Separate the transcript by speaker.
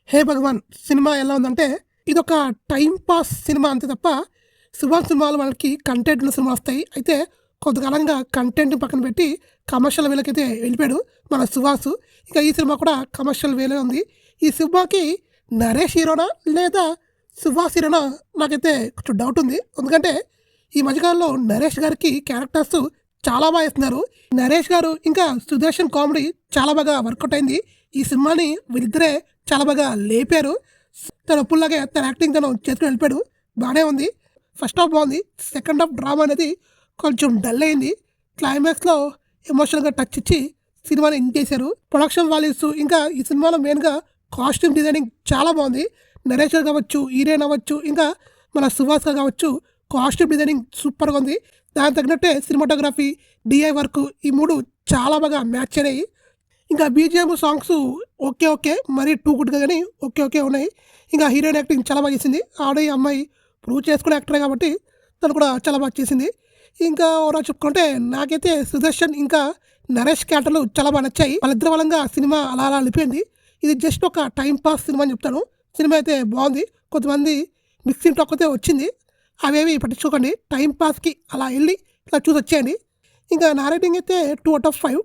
Speaker 1: హే భగవాన్ cinema ఎలా ఉందంటే ఇదొక టైం పాస్ సినిమా అంతే తప్ప సుభాన్ సినిమాలు వాళ్ళకి కంటెంట్ ఉన్న సినిమా వస్తాయి. అయితే కొంతకాలంగా కంటెంట్ పక్కన పెట్టి కమర్షియల్ వేలకైతే వెళ్ళిపోయాడు మన సుహాస్. ఇక ఈ సినిమా కూడా కమర్షియల్ వేలే ఉంది. ఈ సినిమాకి నరేష్ హీరోనా లేదా సుహాస్ హీరోనా నాకైతే కొంచెం డౌట్ ఉంది. ఎందుకంటే ఈ మధ్యకాలంలో నరేష్ గారికి క్యారెక్టర్స్ చాలా బాగా ఇస్తున్నారు. నరేష్ గారు ఇంకా సుదర్శన్ కామెడీ చాలా బాగా వర్కౌట్ అయింది. ఈ సినిమాని వీళ్ళిద్దరే చాలా బాగా లేపారు. తన ఒప్పుల్లాగే తన యాక్టింగ్ తను చేసుకుని వెళ్ళిపోయాడు. బాగానే ఉంది. ఫస్ట్ హాఫ్ బాగుంది. సెకండ్ హాఫ్ డ్రామా అనేది కొంచెం డల్ అయింది. క్లైమాక్స్లో ఎమోషనల్గా టచ్ ఇచ్చి సినిమాని ఎండ్ చేశారు. ప్రొడక్షన్ వాల్యూస్ ఇంకా ఈ సినిమాలో మెయిన్గా కాస్ట్యూమ్ డిజైనింగ్ చాలా బాగుంది. నరేష్ గారు కావచ్చు, హీరోయిన్ అవ్వచ్చు, ఇంకా మన సుహాస్ గారు కావచ్చు, కాస్ట్యూమ్ డిజైనింగ్ సూపర్గా ఉంది. దానికి తగినట్టే సినిమాటోగ్రఫీ, డిఐ వర్క్ ఈ మూడు చాలా బాగా మ్యాచ్ అయినాయి. ఇంకా బీజిఎం సాంగ్స్ ఓకే ఓకే, మరీ టూ గుడ్గా కానీ ఓకే ఓకే ఉన్నాయి. ఇంకా హీరోయిన్ యాక్టింగ్ చాలా బాగా చేసింది. ఆవిడ అమ్మాయి ప్రూవ్ చేసుకునే యాక్టరే కాబట్టి తను కూడా చాలా బాగా చేసింది. ఇంకా ఓరా చెప్పుకుంటే నాకైతే సుదర్శన్ ఇంకా నరేష్ క్యారెక్టర్లు చాలా బాగా నచ్చాయి. వాళ్ళిద్దరి వలంగా సినిమా అలా అలా వెళ్ళిపోయింది. ఇది జస్ట్ ఒక టైం పాస్ సినిమా అని చెప్తాను. సినిమా అయితే బాగుంది. కొంతమంది మిక్సింగ్ టాక్ అయితే వచ్చింది, అవేవి పట్టించుకోకండి. టైం పాస్కి అలా వెళ్ళి ఇలా చూసి వచ్చేయండి. ఇంకా నా రేటింగ్ అయితే 2/5.